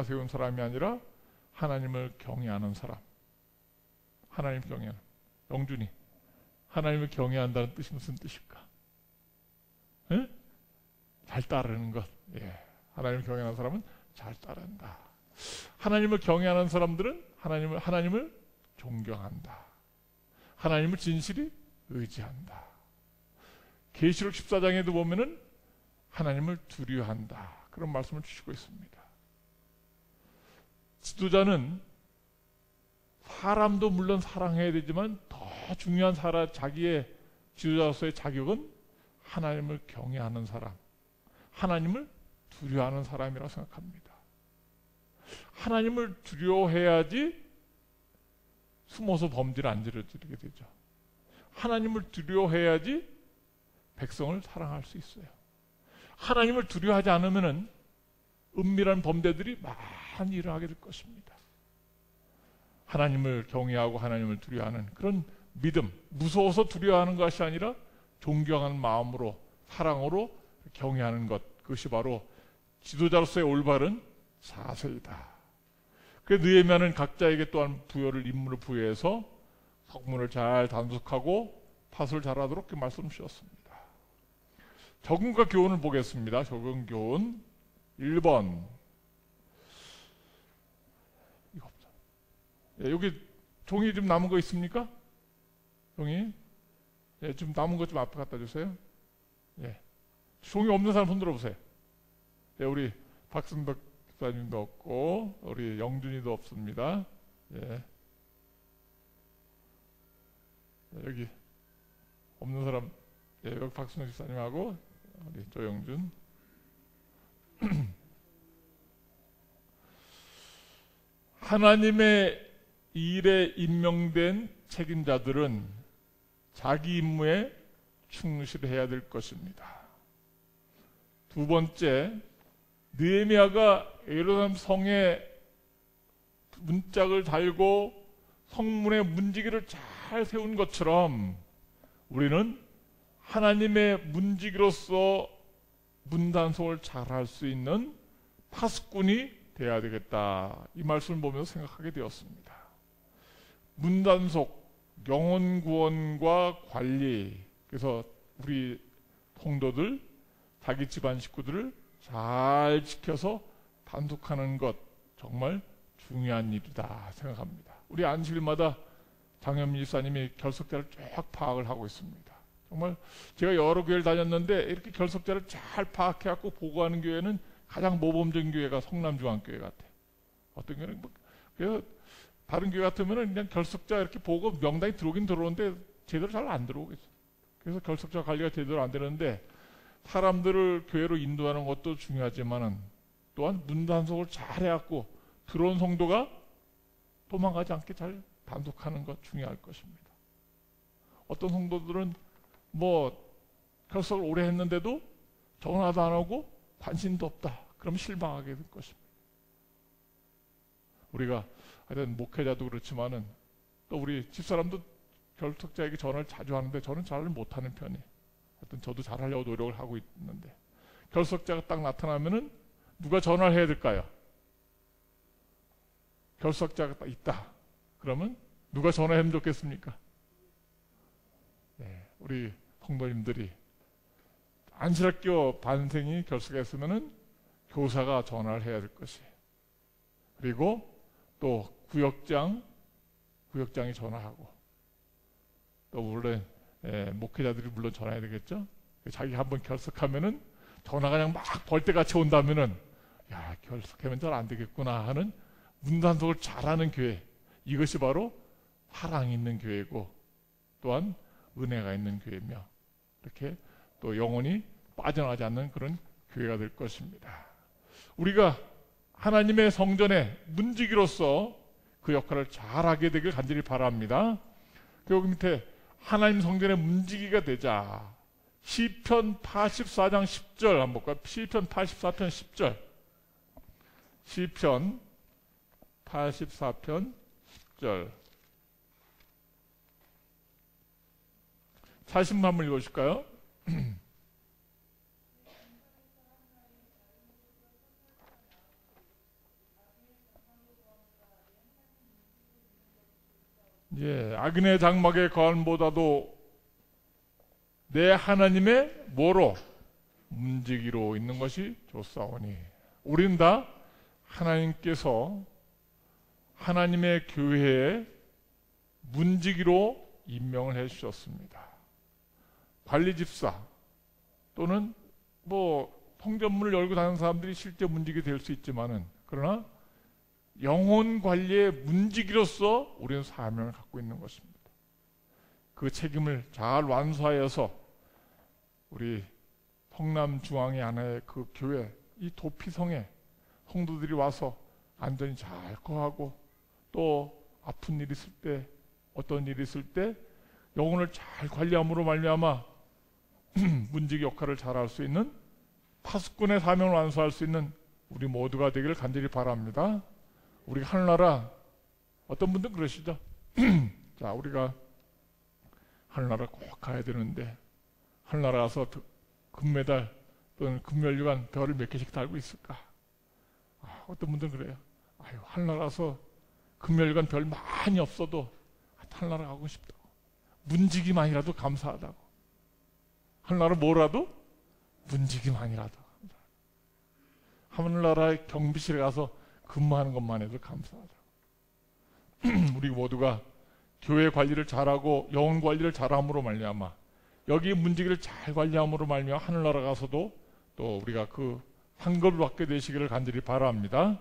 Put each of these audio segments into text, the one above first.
세운 사람이 아니라 하나님을 경외하는 사람. 하나님 경외하는. 영준이, 하나님을 경외한다는 뜻이 무슨 뜻일까? 예? 잘 따르는 것. 예. 하나님을 경외하는 사람은 잘 따른다. 하나님을 경외하는 사람들은 하나님을 존경한다. 하나님을 진실히 의지한다. 계시록 14장에도 보면은 하나님을 두려워한다. 그런 말씀을 주시고 있습니다. 지도자는 사람도 물론 사랑해야 되지만 더 중요한 자기의 지도자로서의 자격은 하나님을 경외하는 사람, 하나님을 두려워하는 사람이라고 생각합니다. 하나님을 두려워해야지 숨어서 범죄를 안 저지르게 되죠. 하나님을 두려워해야지 백성을 사랑할 수 있어요. 하나님을 두려워하지 않으면 은밀한 범죄들이 많이 일어나게 될 것입니다. 하나님을 경외하고 하나님을 두려워하는 그런 믿음, 무서워서 두려워하는 것이 아니라 존경하는 마음으로, 사랑으로 경외하는 것, 그것이 바로 지도자로서의 올바른 자세이다. 그래서 느헤미야는 각자에게 또한 임무를 부여해서 성문을 잘 단속하고 파수를 잘하도록 그렇게 말씀 주셨습니다. 적응과 교훈을 보겠습니다. 적응 교훈 1번. 이거 없죠. 예, 여기 종이 좀 남은 거 있습니까? 종이? 예, 좀 남은 것 좀 앞에 갖다 주세요. 예. 종이 없는 사람 손 들어보세요. 예, 우리 박승덕 기사님도 없고, 우리 영준이도 없습니다. 예. 여기 없는 사람, 예, 여기 박승덕 기사님하고 우리 조영준. 하나님의 일에 임명된 책임자들은 자기 임무에 충실해야 될 것입니다. 두 번째, 느헤미야가 예루살렘 성에 문짝을 달고 성문의 문지기를 잘 세운 것처럼 우리는 하나님의 문지기로서 문단속을 잘할 수 있는 파수꾼이 되어야 되겠다. 이 말씀을 보면서 생각하게 되었습니다. 문단속, 영혼구원과 관리, 그래서 우리 성도들, 자기 집안 식구들을 잘 지켜서 단속하는 것, 정말 중요한 일이다 생각합니다. 우리 안식일마다 장현민 집사님이 결석자를 쫙 파악을 하고 있습니다. 정말 제가 여러 교회를 다녔는데 이렇게 결석자를 잘 파악해갖고 보고하는 교회는 가장 모범적인 교회가 성남중앙교회 같아요. 어떤 교회는 그래서 다른 교회 같으면 그냥 결석자 이렇게 보고 명단이 들어오긴 들어오는데 제대로 잘 안 들어오겠어요. 그래서 결석자 관리가 제대로 안 되는데 사람들을 교회로 인도하는 것도 중요하지만은 또한 문단속을 잘 해갖고 들어온 성도가 도망가지 않게 잘 단속하는 것 중요할 것입니다. 어떤 성도들은 결석을 오래 했는데도 전화도 안 하고 관심도 없다. 그럼 실망하게 될 것입니다. 우리가 하여튼 목회자도 그렇지만은 또 우리 집사람도 결석자에게 전화를 자주 하는데 저는 잘 못하는 편이에요. 하여튼 저도 잘하려고 노력을 하고 있는데 결석자가 딱 나타나면은 누가 전화를 해야 될까요? 결석자가 딱 있다. 그러면 누가 전화하면 좋겠습니까? 네, 우리 성도님들이 안실학교 반생이 결석했으면은 교사가 전화를 해야 될 것이에요. 그리고 또 구역장이 전화하고 또 물론 목회자들이 물론 전화해야 되겠죠. 자기 한번 결석하면은 전화가 그냥 막 벌떼같이 온다면은 야 결석하면 잘 안 되겠구나 하는 문단속을 잘하는 교회, 이것이 바로 사랑이 있는 교회고 또한 은혜가 있는 교회며 이렇게 또 영혼이 빠져나가지 않는 그런 교회가 될 것입니다. 우리가 하나님의 성전의 문지기로서 그 역할을 잘하게 되길 간절히 바랍니다. 여기 밑에 하나님 성전의 문지기가 되자. 시편 84장 10절 한번 볼까요? 시편 84편 10절. 시편 84편 10절. 자신 한번 읽어주실까요? 예, 악인의 장막의 거함보다도 내 하나님의 뭐로 문지기로 있는 것이 좋사오니. 우리는 다 하나님께서 하나님의 교회에 문지기로 임명을 해 주셨습니다. 관리집사 또는 뭐 성전문을 열고 다니는 사람들이 실제 문지기 될 수 있지만은, 그러나 영혼 관리의 문지기로서 우리는 사명을 갖고 있는 것입니다. 그 책임을 잘 완수하여서 우리 성남 중앙의 하나의 그 교회, 이 도피성에 성도들이 와서 안전히 잘 거하고, 또 아픈 일 있을 때, 어떤 일이 있을 때 영혼을 잘 관리함으로 말미암아 문지기 역할을 잘 할 수 있는, 파수꾼의 사명을 완수할 수 있는 우리 모두가 되기를 간절히 바랍니다. 우리가 하늘나라, 어떤 분들은 그러시죠. 자, 우리가 하늘나라 꼭 가야 되는데 하늘나라 가서 금메달 또는 금면류관 별을 몇 개씩 달고 있을까? 어떤 분들은 그래요. 아유, 하늘나라 가서 금면류관 별 많이 없어도 하늘나라 가고 싶다고. 문지기만이라도 감사하다고. 하늘나라 뭐라도 문지기만이라도. 하늘나라의 경비실에 가서 근무하는 것만 해도 감사하다고. 우리 모두가 교회 관리를 잘하고 영혼 관리를 잘함으로 말미암아, 여기 문지기를 잘 관리함으로 말미암아 하늘나라 가서도 또 우리가 그 상급을 받게 되시기를 간절히 바랍니다.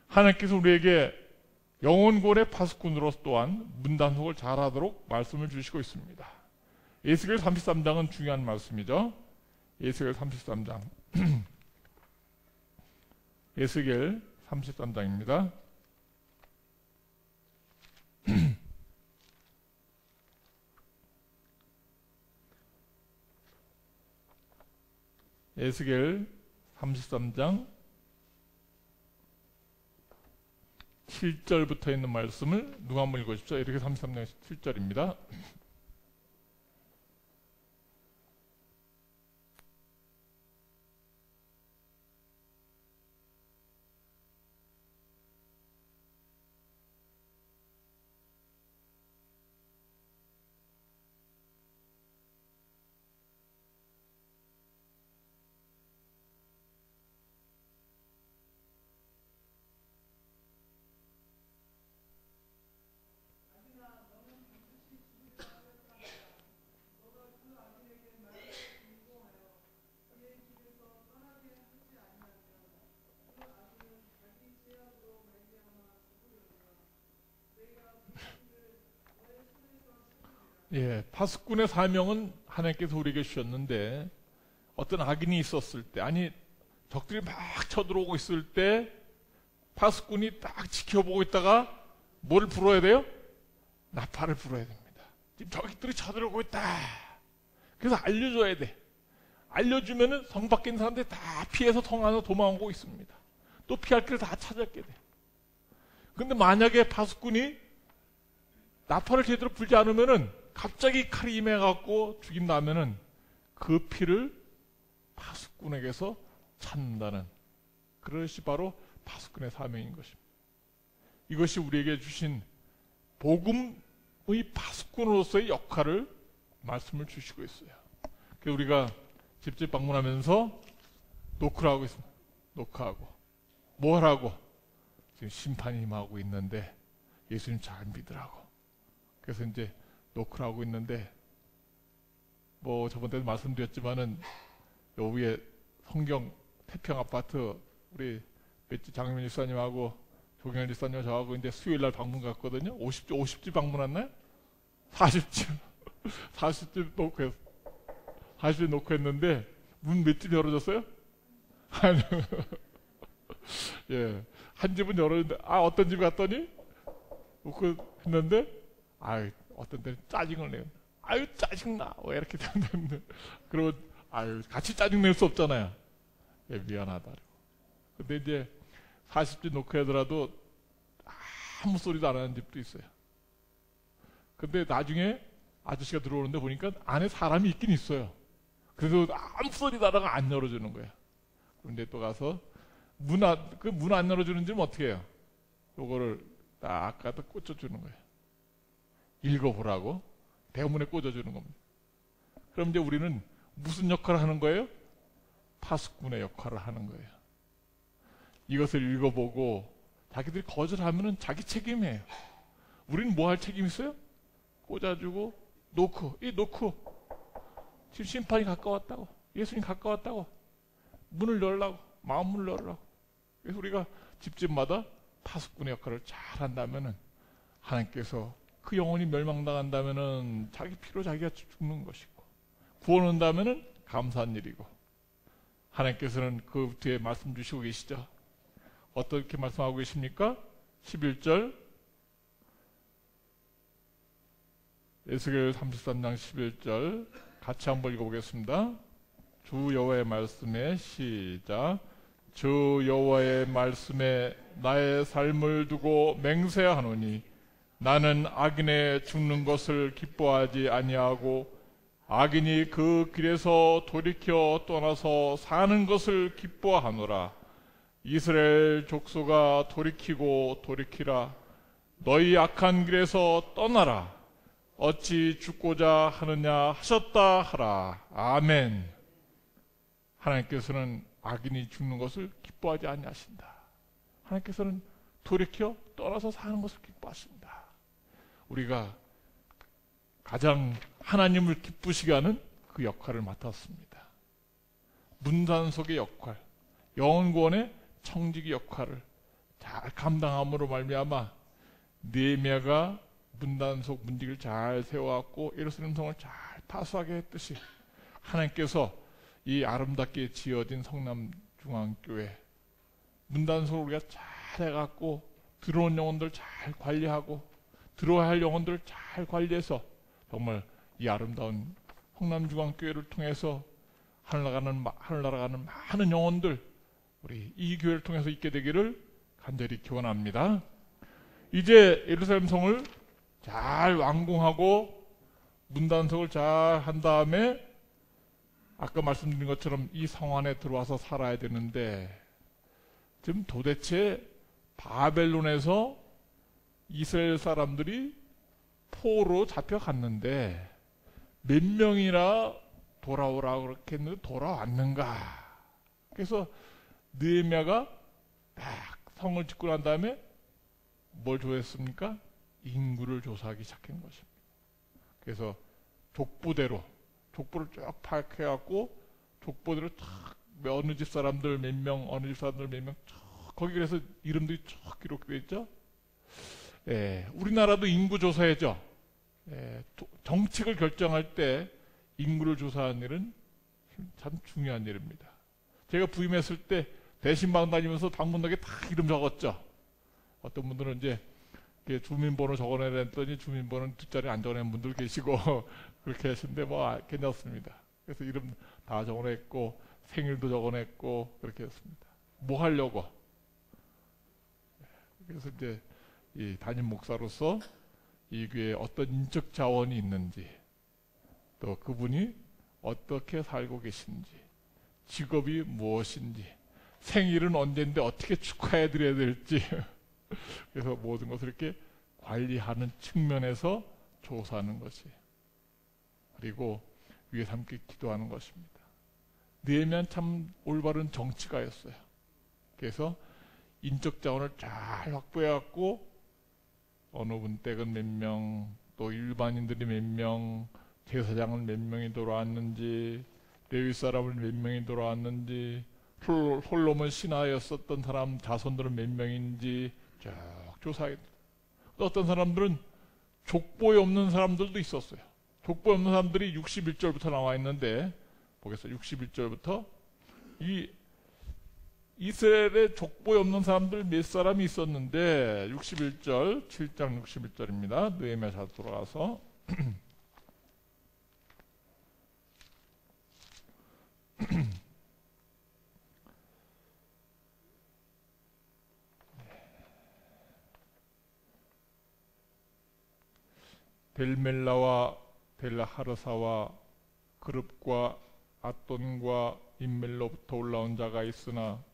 하나님께서 우리에게 영혼권의 파수꾼으로서 또한 문단속을 잘하도록 말씀을 주시고 있습니다. 에스겔 33장은 중요한 말씀이죠. 에스겔 33장. 에스겔 33장입니다. 에스겔 33장 7절부터 있는 말씀을 누가 한번 읽어주십시오. 이렇게 33장 7절입니다. 예, 파수꾼의 사명은 하나님께서 우리에게 주셨는데, 어떤 악인이 있었을 때, 아니 적들이 막 쳐들어오고 있을 때 파수꾼이 딱 지켜보고 있다가 뭐를 불어야 돼요? 나팔을 불어야 됩니다. 지금 적들이 쳐들어오고 있다. 그래서 알려줘야 돼. 알려주면은 성 밖에 있는 사람들이 다 피해서 성 안으로 도망오고 있습니다. 또 피할 길을 다 찾았게 돼. 근데 만약에 파수꾼이 나팔을 제대로 불지 않으면은 갑자기 칼이 임해갖고 죽인다면은 그 피를 파수꾼에게서 찾는다는, 그것이 바로 파수꾼의 사명인 것입니다. 이것이 우리에게 주신 복음의 파수꾼으로서의 역할을 말씀을 주시고 있어요. 그래서 우리가 집집 방문하면서 노크를 하고 있습니다. 노크하고 뭐 하라고? 지금 심판이 임하고 있는데 예수님 잘 믿으라고. 그래서 이제 노크를 하고 있는데, 뭐 저번 때도 말씀드렸지만은 요 위에 성경 태평 아파트 우리 맷지 장윤 집사님하고 조경현 집사님 저하고 이제 수요일날 방문 갔거든요. 50집 방문했나요? 40집 40집 노크했어. 40집 노크했는데 문 몇 집 열어줬어요? 예, 한 집은 열었는데, 어떤 집 갔더니 노크했는데, 어떤 때는 짜증을 내요. 짜증나. 왜 이렇게 됐는데. 그러고, 같이 짜증낼 수 없잖아요. 예, 미안하다. 근데 이제 40집 노크하더라도 아무 소리도 안 하는 집도 있어요. 근데 나중에 아저씨가 들어오는데 보니까 안에 사람이 있긴 있어요. 그래서 아무 소리도 안 하고 안 열어주는 거예요. 그런데 또 가서 문 안 열어주는 집은 어떻게 해요? 요거를 딱 갖다 꽂아주는 거예요. 읽어보라고 대문에 꽂아주는 겁니다. 그럼 이제 우리는 무슨 역할을 하는 거예요? 파수꾼의 역할을 하는 거예요. 이것을 읽어보고 자기들이 거절하면은 자기 책임이에요. 우리는 뭐 할 책임 있어요? 꽂아주고 놓고 지금 심판이 가까웠다고, 예수님 가까웠다고, 문을 열라고, 마음 문을 열라고. 그래서 우리가 집집마다 파수꾼의 역할을 잘 한다면은 하나님께서 그 영혼이 멸망당한다면은 자기 피로 자기가 죽는 것이고, 구원한다면은 감사한 일이고, 하나님께서는 그 뒤에 말씀 주시고 계시죠. 어떻게 말씀하고 계십니까? 11절 에스겔 33장 11절 같이 한번 읽어보겠습니다. 주 여호와의 말씀에 시작. 주 여호와의 말씀에 나의 삶을 두고 맹세하노니 나는 악인의 죽는 것을 기뻐하지 아니하고 악인이 그 길에서 돌이켜 떠나서 사는 것을 기뻐하노라. 이스라엘 족속아 돌이키고 돌이키라. 너희 악한 길에서 떠나라. 어찌 죽고자 하느냐 하셨다 하라. 아멘. 하나님께서는 악인이 죽는 것을 기뻐하지 아니하신다. 하나님께서는 돌이켜 떠나서 사는 것을 기뻐하신다. 우리가 가장 하나님을 기쁘시게 하는 그 역할을 맡았습니다. 문단속의 역할, 영혼구원의 청지기 역할을 잘 감당함으로 말미암아 느헤미야가 문단속 문지기를 잘 세워왔고 예루살렘 성을 잘 파수하게 했듯이 하나님께서 이 아름답게 지어진 성남중앙교회 문단속을 우리가 잘 해갖고 들어온 영혼들 잘 관리하고 들어와야 할 영혼들을 잘 관리해서 정말 이 아름다운 성남중앙교회를 통해서 하늘나라 가는 많은 영혼들 우리 이 교회를 통해서 있게 되기를 간절히 기원합니다. 이제 예루살렘 성을 잘 완공하고 문단속을 잘 한 다음에 아까 말씀드린 것처럼 이 성 안에 들어와서 살아야 되는데 지금 도대체 바벨론에서 이스라엘 사람들이 포로 잡혀갔는데 몇 명이나 돌아오라고 그렇게 했는데 돌아왔는가. 그래서 느헤미야가 딱 성을 짓고 난 다음에 뭘 조회했습니까? 인구를 조사하기 시작한 것입니다. 그래서 족부대로 족보를 쭉 파악해갖고 족보대로 탁 어느 집 사람들 몇 명, 어느 집 사람들 몇 명, 거기 그래서 이름들이 쭉 기록되어 있죠. 우리나라도 인구 조사해죠. 정책을 결정할 때 인구를 조사하는 일은 참 중요한 일입니다. 제가 부임했을 때 대신방 다니면서 방문록에 다 이름 적었죠. 어떤 분들은 이제 주민번호 적어내라 했더니 주민번호는 뒷자리에 안 적어낸 분들 계시고 그렇게 하시는데 뭐 괜찮습니다. 그래서 이름 다 적어냈고 생일도 적어냈고 그렇게 했습니다. 뭐 하려고? 그래서 이제 이 담임 목사로서 이 교회에 어떤 인적 자원이 있는지 또 그분이 어떻게 살고 계신지 직업이 무엇인지 생일은 언제인데 어떻게 축하해 드려야 될지 그래서 모든 것을 이렇게 관리하는 측면에서 조사하는 것이 그리고 위에서 함께 기도하는 것입니다. 느헤미야는 참 올바른 정치가였어요. 그래서 인적 자원을 잘 확보해갖고 어느 분 댁은 몇 명, 또 일반인들이 몇 명, 제사장은 몇 명이 돌아왔는지, 레위 사람은 몇 명이 돌아왔는지, 홀로몬 신하였었던 사람 자손들은 몇 명인지 쭉 조사해. 어떤 사람들은 족보에 없는 사람들도 있었어요. 족보에 없는 사람들이 61절부터 나와 있는데 보겠어요. 61절부터 이 이스라엘에 족보에 없는 사람들 몇 사람이 있었는데 61절 7장 61절입니다. 느헤미야 잘 돌아가서 델멜라와 델하르사와 그룹과 아돈과 인멜로부터 올라온 자가 있으나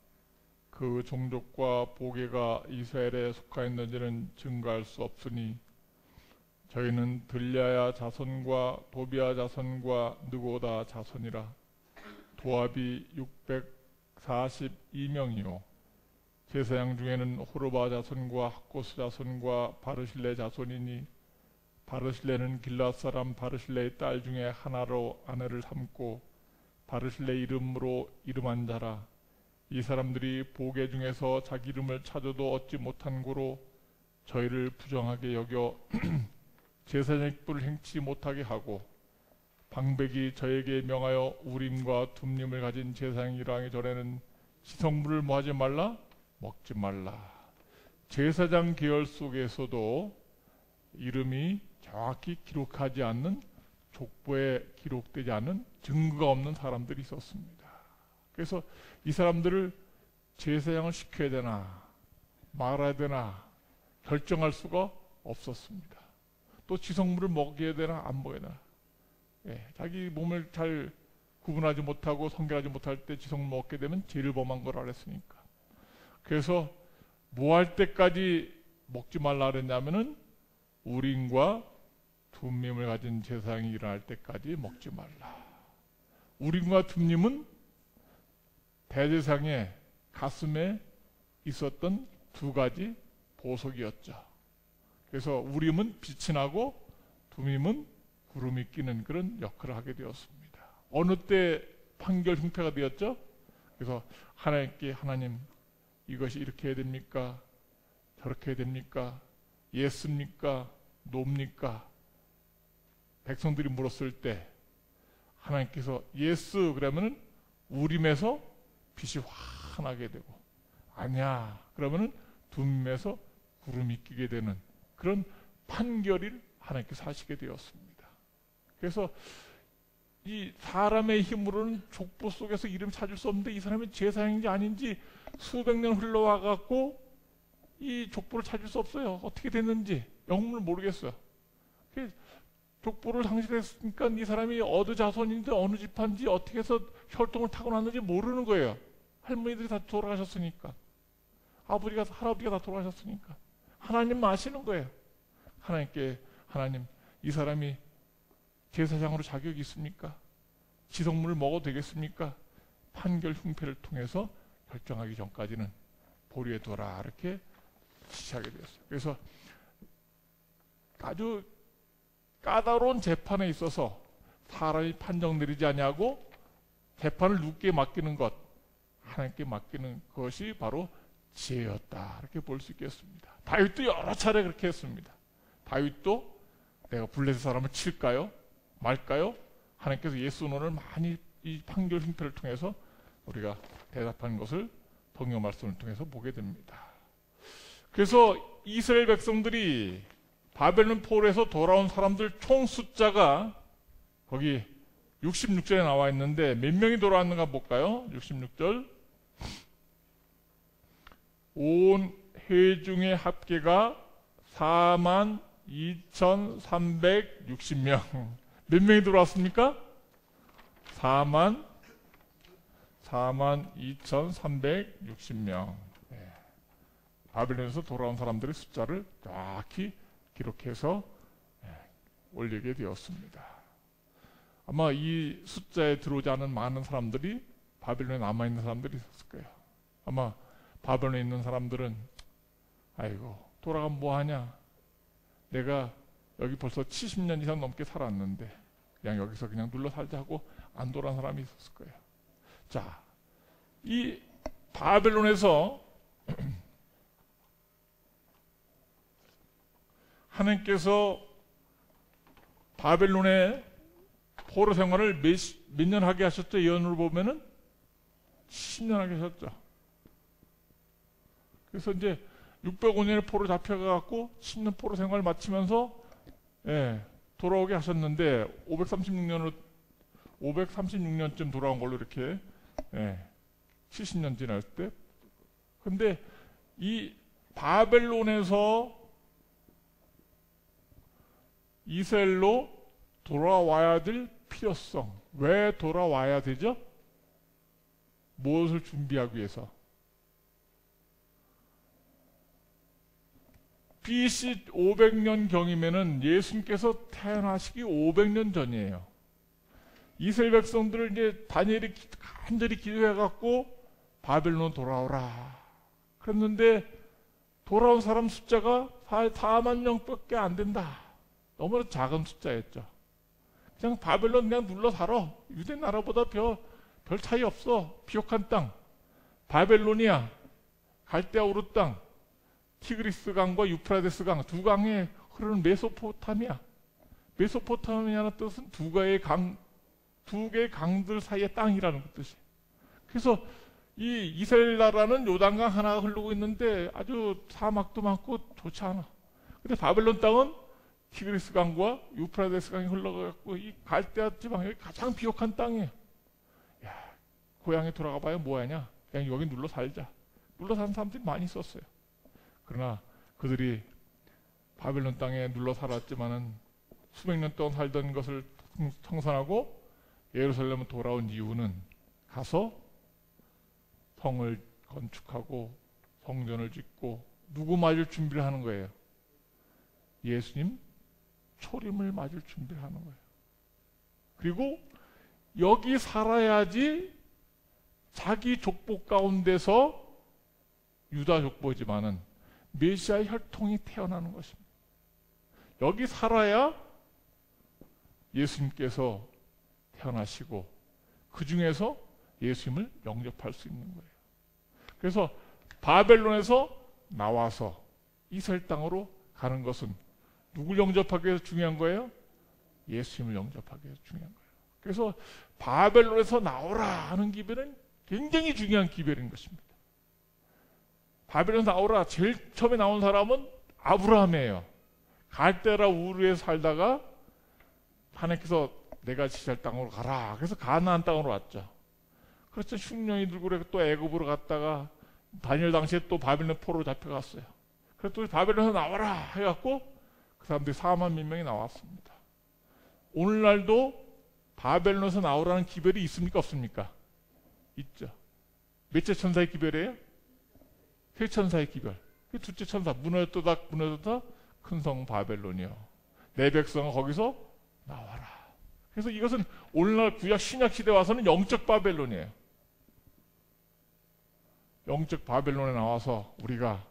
그 종족과 보게가 이스라엘에 속하였는지는 증거할 수 없으니 저희는 들랴야 자손과 도비야 자손과 느고다 자손이라. 도합이 642명이요 제사장 중에는 호르바 자손과 학고스 자손과 바르실레 자손이니 바르실레는 길앗 사람 바르실레의 딸 중에 하나로 아내를 삼고 바르실레 이름으로 이름한 자라. 이 사람들이 보게 중에서 자기 이름을 찾아도 얻지 못한 고로 저희를 부정하게 여겨 제사장의 뿔을 행치 못하게 하고 방백이 저에게 명하여 우림과 둠림을 가진 제사장이라 하기 전에는 지성물을 뭐 하지 말라? 먹지 말라. 제사장 계열 속에서도 이름이 정확히 기록하지 않는 족보에 기록되지 않은 증거가 없는 사람들이 있었습니다. 그래서 이 사람들을 제사장을 시켜야 되나 말아야 되나 결정할 수가 없었습니다. 또 지성물을 먹여야 되나 안 먹여야 되나. 자기 몸을 잘 구분하지 못하고 성결하지 못할 때 지성물 먹게 되면 죄를 범한 걸 알았으니까. 그래서 뭐 할 때까지 먹지 말라 그랬냐면은 우림과 둠림을 가진 제사장이 일어날 때까지 먹지 말라. 우림과 둠림은 대제사장의 가슴에 있었던 두 가지 보석이었죠. 그래서 우림은 빛이 나고 둠림은 구름이 끼는 그런 역할을 하게 되었습니다. 어느 때 판결 흉패가 되었죠? 그래서 하나님께 하나님 이것이 이렇게 해야 됩니까? 저렇게 해야 됩니까? 예스입니까? 노입니까? 백성들이 물었을 때 하나님께서 예스 그러면은 우림에서 빛이 환하게 되고 아니야 그러면은 둠에서 구름이 끼게 되는 그런 판결을 하나님께서 하시게 되었습니다. 그래서 이 사람의 힘으로는 족보 속에서 이름 찾을 수 없는데 이 사람이 제사장인지 아닌지 수백 년 흘러와 갖고 이 족보를 찾을 수 없어요. 어떻게 됐는지 영문을 모르겠어요. 족보를 상실했으니까 이 사람이 어느 자손인지 어느 집안인지 어떻게 해서 혈통을 타고났는지 모르는 거예요. 할머니들이 다 돌아가셨으니까 아버지가 할아버지가 다 돌아가셨으니까 하나님만 아시는 거예요. 하나님께 하나님 이 사람이 제사장으로 자격이 있습니까? 지성물을 먹어도 되겠습니까? 판결 흉패를 통해서 결정하기 전까지는 보류해 둬라 이렇게 시작하게 되었어요. 그래서 아주 까다로운 재판에 있어서 사람이 판정 내리지 아니하고 재판을 누구께 맡기는 것, 하나님께 맡기는 것이 바로 지혜였다 이렇게 볼 수 있겠습니다. 다윗도 여러 차례 그렇게 했습니다. 다윗도 내가 블레셋 사람을 칠까요? 말까요? 하나님께서 예수론을 많이 이 판결 흉패를 통해서 우리가 대답한 것을 동요 말씀을 통해서 보게 됩니다. 그래서 이스라엘 백성들이 바벨론 포로에서 돌아온 사람들 총 숫자가 거기 66절에 나와 있는데 몇 명이 돌아왔는가 볼까요? 66절 온 회중의 합계가 42,360명. 몇 명이 들어왔습니까? 42,360명. 바벨론에서 돌아온 사람들의 숫자를 정확히 기록해서 올리게 되었습니다. 아마 이 숫자에 들어오지 않은 많은 사람들이 바벨론에 남아있는 사람들이 있었을 거예요. 아마 바벨론에 있는 사람들은 아이고 돌아가면 뭐하냐, 내가 여기 벌써 70년 이상 넘게 살았는데 그냥 여기서 그냥 눌러 살자 하고 안 돌아온 사람이 있었을 거예요. 자, 이 바벨론에서 하나님께서 바벨론의 포로 생활을 몇 년 하게 하셨죠? 예언으로 보면은 10년 하게 하셨죠. 그래서 이제 605년에 포로 잡혀가갖고 10년 포로 생활을 마치면서 돌아오게 하셨는데 536년쯤 돌아온 걸로 이렇게 70년 지날 때. 근데 이 바벨론에서 이스라엘로 돌아와야 될 필요성, 왜 돌아와야 되죠? 무엇을 준비하기 위해서? BC 500년 경이면은 예수님께서 태어나시기 500년 전이에요. 이스라엘 백성들을 이제 다니엘이 간절히 기도해갖고 바벨론 돌아오라 그랬는데 돌아온 사람 숫자가 4만 명밖에 안 된다. 너무나 작은 숫자였죠. 그냥 바벨론 그냥 눌러 살아. 유대 나라보다 별 차이 없어. 비옥한 땅. 바벨로니아, 갈대아 우르 땅, 티그리스 강과 유프라데스 강, 두 강에 흐르는 메소포타미아. 메소포타미아는 뜻은 두 개의 강들 사이의 땅이라는 뜻이에요. 그래서 이 이스라엘 나라는 요단강 하나가 흐르고 있는데 아주 사막도 많고 좋지 않아. 근데 바벨론 땅은 티그리스 강과 유프라데스 강이 흘러가고 이 갈대아 지방 여기 가장 비옥한 땅이에요. 야, 고향에 돌아가 봐야 뭐하냐? 그냥 여기 눌러 살자. 눌러 사는 사람들이 많이 있었어요. 그러나 그들이 바벨론 땅에 눌러 살았지만은 수백 년 동안 살던 것을 청산하고 예루살렘에 돌아온 이유는 가서 성을 건축하고 성전을 짓고 누구 맞을 준비를 하는 거예요? 예수님 초림을 맞을 준비를 하는 거예요. 그리고 여기 살아야지 자기 족보 가운데서 유다 족보지만은 메시아의 혈통이 태어나는 것입니다. 여기 살아야 예수님께서 태어나시고 그 중에서 예수님을 영접할 수 있는 거예요. 그래서 바벨론에서 나와서 이스라엘 땅으로 가는 것은 누굴 영접하기 위해서 중요한 거예요? 예수님을 영접하기 위해서 중요한 거예요. 그래서 바벨론에서 나오라 하는 기별은 굉장히 중요한 기별인 것입니다. 바벨론에서 나오라 제일 처음에 나온 사람은 아브라함이에요. 갈대라 우르에 살다가 하나님께서 내가 지시할 땅으로 가라. 그래서 가나안 땅으로 왔죠. 그렇죠. 흉년이 들고 그래 또 애굽으로 갔다가 다니엘 당시에 또 바벨론 포로로 잡혀갔어요. 그래서 또 바벨론에서 나와라 해갖고 그 사람들이 4만 몇 명이 나왔습니다. 오늘날도 바벨론에서 나오라는 기별이 있습니까 없습니까? 있죠. 몇째 천사의 기별이에요? 세 천사의 기별. 둘째 천사 무너졌다 큰 성 바벨론이요. 내 백성은 거기서 나와라. 그래서 이것은 오늘날 구약 신약 시대 와서는 영적 바벨론이에요. 영적 바벨론에 나와서 우리가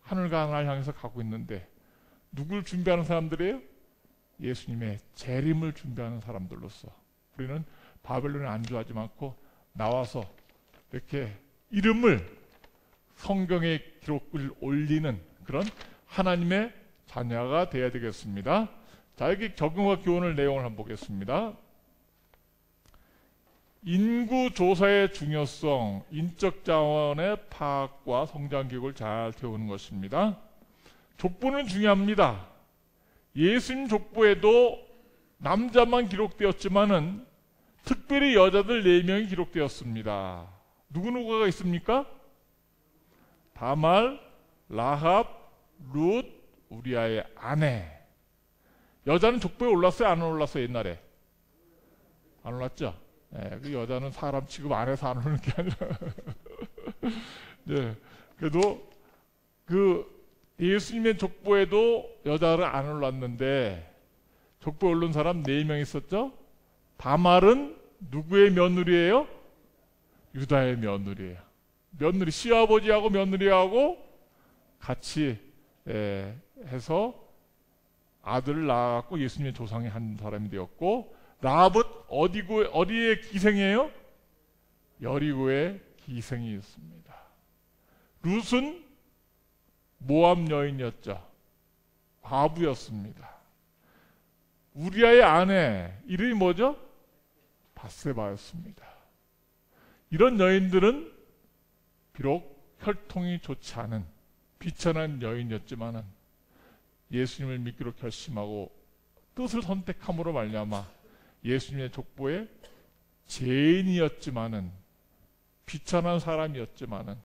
하늘과 하늘을 향해서 가고 있는데 누굴 준비하는 사람들이에요? 예수님의 재림을 준비하는 사람들로서 우리는 바벨론에 안주하지 않고 나와서 이렇게 이름을 성경에 기록을 올리는 그런 하나님의 자녀가 되어야 되겠습니다. 자, 여기 적용과 교훈을 내용을 한번 보겠습니다. 인구 조사의 중요성, 인적 자원의 파악과 성장 교육을 잘 배우는 것입니다. 족보는 중요합니다. 예수님 족보에도 남자만 기록되었지만은 특별히 여자들 4명이 기록되었습니다. 누구누구가 있습니까? 다말, 라합, 룻, 우리아의 아내. 여자는 족보에 올랐어요? 안 올랐어요? 옛날에? 안 올랐죠? 네, 그 여자는 사람 취급 안 해서 안 오는 게 아니라 네, 그래도 그 예수님의 족보에도 여자를 안 올랐는데 족보에 오른 사람 4명 있었죠? 다말은 누구의 며느리예요? 유다의 며느리예요. 며느리, 시아버지하고 며느리하고 같이 해서 아들을 낳았고 예수님의 조상이 한 사람이 되었고, 라합은 어디의 기생이에요? 여리고의 기생이었습니다. 룻은 모압 여인이었죠. 과부였습니다. 우리아의 아내 이름이 뭐죠? 바세바였습니다. 이런 여인들은 비록 혈통이 좋지 않은 비천한 여인이었지만은 예수님을 믿기로 결심하고 뜻을 선택함으로 말미암아 예수님의 족보에 죄인이었지만은 비천한 사람이었지만은